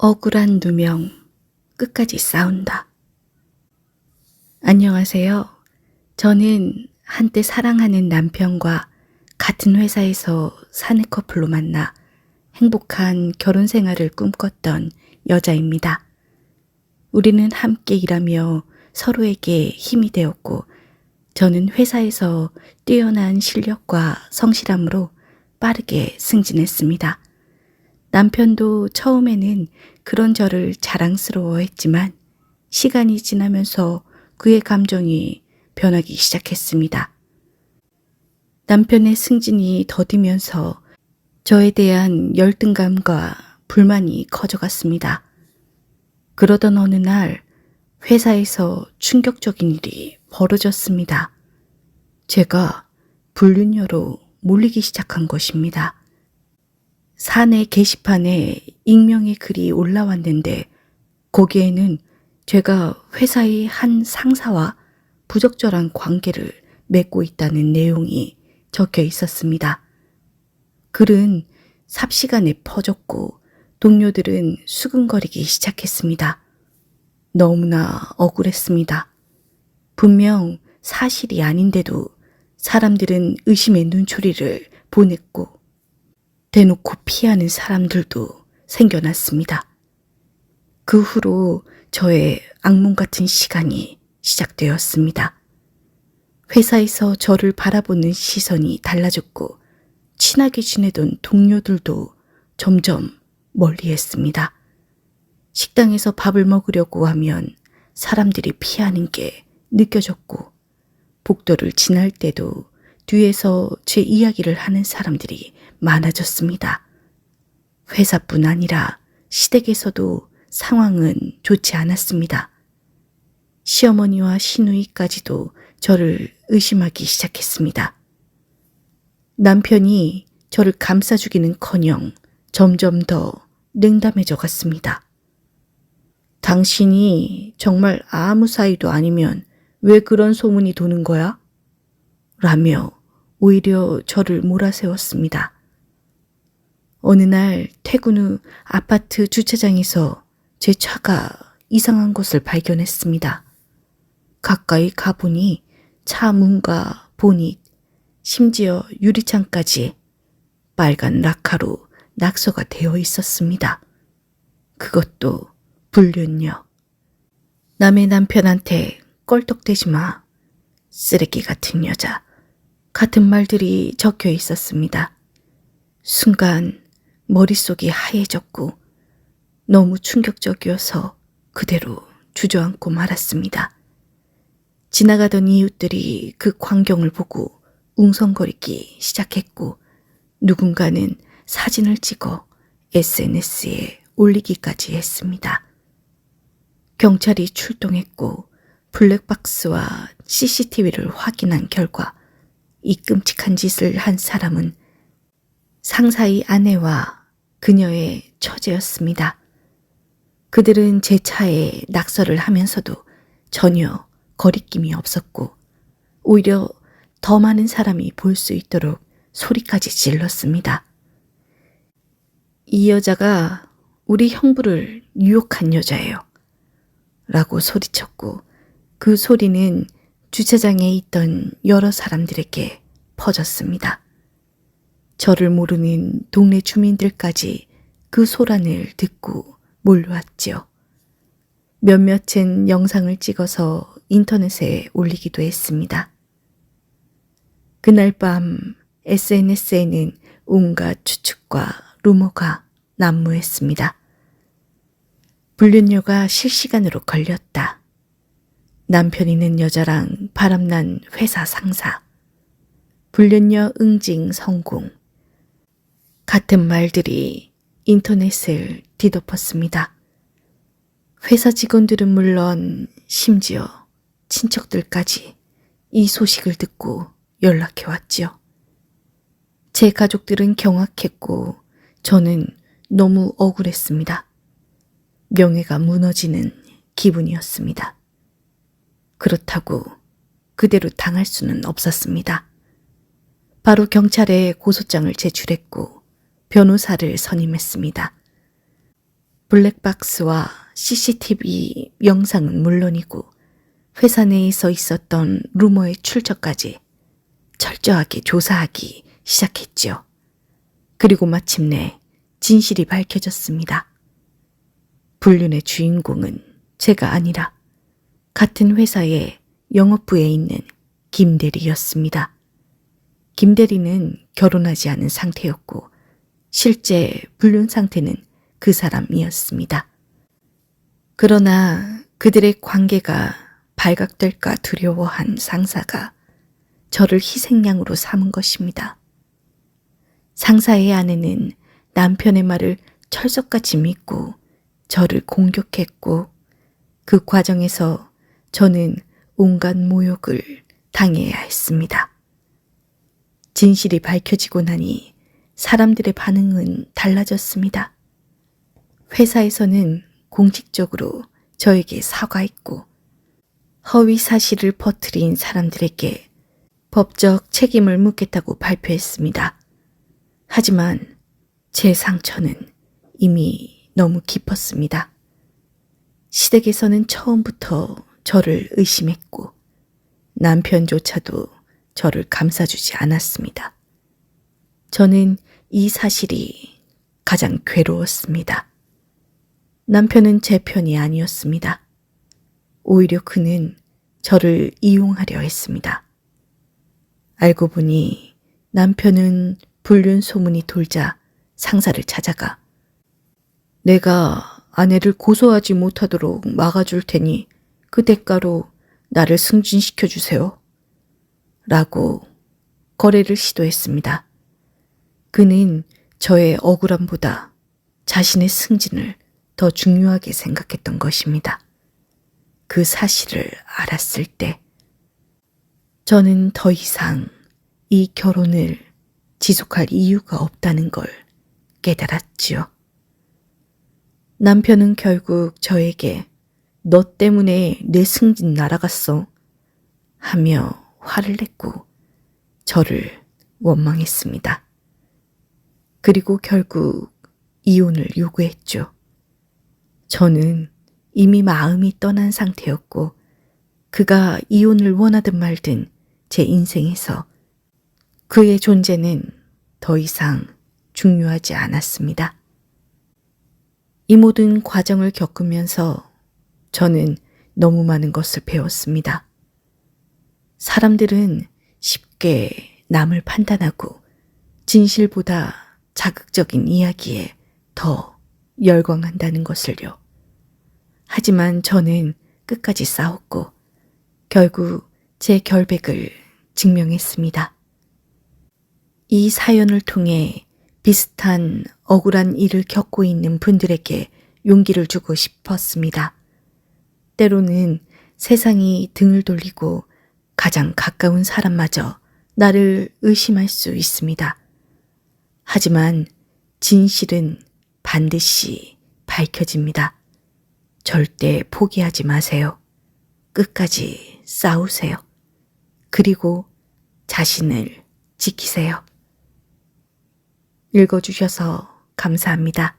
억울한 누명, 끝까지 싸운다. 안녕하세요. 저는 한때 사랑하는 남편과 같은 회사에서 사내 커플로 만나 행복한 결혼 생활을 꿈꿨던 여자입니다. 우리는 함께 일하며 서로에게 힘이 되었고, 저는 회사에서 뛰어난 실력과 성실함으로 빠르게 승진했습니다. 남편도 처음에는 그런 저를 자랑스러워했지만 시간이 지나면서 그의 감정이 변하기 시작했습니다. 남편의 승진이 더디면서 저에 대한 열등감과 불만이 커져갔습니다. 그러던 어느 날 회사에서 충격적인 일이 벌어졌습니다. 제가 불륜녀로 몰리기 시작한 것입니다. 사내 게시판에 익명의 글이 올라왔는데 거기에는 제가 회사의 한 상사와 부적절한 관계를 맺고 있다는 내용이 적혀 있었습니다. 글은 삽시간에 퍼졌고 동료들은 수근거리기 시작했습니다. 너무나 억울했습니다. 분명 사실이 아닌데도 사람들은 의심의 눈초리를 보냈고 대놓고 피하는 사람들도 생겨났습니다. 그 후로 저의 악몽 같은 시간이 시작되었습니다. 회사에서 저를 바라보는 시선이 달라졌고 친하게 지내던 동료들도 점점 멀리했습니다. 식당에서 밥을 먹으려고 하면 사람들이 피하는 게 느껴졌고 복도를 지날 때도 뒤에서 제 이야기를 하는 사람들이 많아졌습니다. 회사뿐 아니라 시댁에서도 상황은 좋지 않았습니다. 시어머니와 시누이까지도 저를 의심하기 시작했습니다. 남편이 저를 감싸주기는커녕 점점 더 냉담해져 갔습니다. 당신이 정말 아무 사이도 아니면 왜 그런 소문이 도는 거야? 라며 오히려 저를 몰아세웠습니다. 어느 날 퇴근 후 아파트 주차장에서 제 차가 이상한 것을 발견했습니다. 가까이 가보니 차 문과 보닛, 심지어 유리창까지 빨간 라카로 낙서가 되어 있었습니다. 그것도 불륜녀. 남의 남편한테 껄떡대지 마. 쓰레기 같은 여자. 같은 말들이 적혀 있었습니다. 순간 머릿속이 하얘졌고 너무 충격적이어서 그대로 주저앉고 말았습니다. 지나가던 이웃들이 그 광경을 보고 웅성거리기 시작했고 누군가는 사진을 찍어 SNS에 올리기까지 했습니다. 경찰이 출동했고 블랙박스와 CCTV를 확인한 결과 이 끔찍한 짓을 한 사람은 상사의 아내와 그녀의 처제였습니다. 그들은 제 차에 낙서를 하면서도 전혀 거리낌이 없었고 오히려 더 많은 사람이 볼 수 있도록 소리까지 질렀습니다. 이 여자가 우리 형부를 유혹한 여자예요. 라고 소리쳤고 그 소리는 주차장에 있던 여러 사람들에게 퍼졌습니다. 저를 모르는 동네 주민들까지 그 소란을 듣고 몰려왔지요. 몇몇은 영상을 찍어서 인터넷에 올리기도 했습니다. 그날 밤 SNS에는 온갖 추측과 루머가 난무했습니다. 불륜녀가 실시간으로 걸렸다. 남편 있는 여자랑 바람난 회사 상사. 불륜녀 응징 성공. 같은 말들이 인터넷을 뒤덮었습니다. 회사 직원들은 물론 심지어 친척들까지 이 소식을 듣고 연락해 왔지요. 제 가족들은 경악했고 저는 너무 억울했습니다. 명예가 무너지는 기분이었습니다. 그렇다고 그대로 당할 수는 없었습니다. 바로 경찰에 고소장을 제출했고 변호사를 선임했습니다. 블랙박스와 CCTV 영상은 물론이고 회사 내에서 있었던 루머의 출처까지 철저하게 조사하기 시작했지요. 그리고 마침내 진실이 밝혀졌습니다. 불륜의 주인공은 제가 아니라 같은 회사의 영업부에 있는 김 대리였습니다. 김 대리는 결혼하지 않은 상태였고 실제 불륜 상태는 그 사람이었습니다. 그러나 그들의 관계가 발각될까 두려워한 상사가 저를 희생양으로 삼은 것입니다. 상사의 아내는 남편의 말을 철석같이 믿고 저를 공격했고 그 과정에서 저는 온갖 모욕을 당해야 했습니다. 진실이 밝혀지고 나니 사람들의 반응은 달라졌습니다. 회사에서는 공식적으로 저에게 사과했고 허위 사실을 퍼뜨린 사람들에게 법적 책임을 묻겠다고 발표했습니다. 하지만 제 상처는 이미 너무 깊었습니다. 시댁에서는 처음부터 저를 의심했고 남편조차도 저를 감싸주지 않았습니다. 저는 이 사실이 가장 괴로웠습니다. 남편은 제 편이 아니었습니다. 오히려 그는 저를 이용하려 했습니다. 알고 보니 남편은 불륜 소문이 돌자 상사를 찾아가 내가 아내를 고소하지 못하도록 막아줄 테니 그 대가로 나를 승진시켜 주세요. 라고 거래를 시도했습니다. 그는 저의 억울함보다 자신의 승진을 더 중요하게 생각했던 것입니다. 그 사실을 알았을 때 저는 더 이상 이 결혼을 지속할 이유가 없다는 걸 깨달았지요. 남편은 결국 저에게 너 때문에 내 승진 날아갔어 하며 화를 냈고 저를 원망했습니다. 그리고 결국 이혼을 요구했죠. 저는 이미 마음이 떠난 상태였고 그가 이혼을 원하든 말든 제 인생에서 그의 존재는 더 이상 중요하지 않았습니다. 이 모든 과정을 겪으면서 저는 너무 많은 것을 배웠습니다. 사람들은 쉽게 남을 판단하고 진실보다 자극적인 이야기에 더 열광한다는 것을요. 하지만 저는 끝까지 싸웠고 결국 제 결백을 증명했습니다. 이 사연을 통해 비슷한 억울한 일을 겪고 있는 분들에게 용기를 주고 싶었습니다. 때로는 세상이 등을 돌리고 가장 가까운 사람마저 나를 의심할 수 있습니다. 하지만 진실은 반드시 밝혀집니다. 절대 포기하지 마세요. 끝까지 싸우세요. 그리고 자신을 지키세요. 읽어주셔서 감사합니다.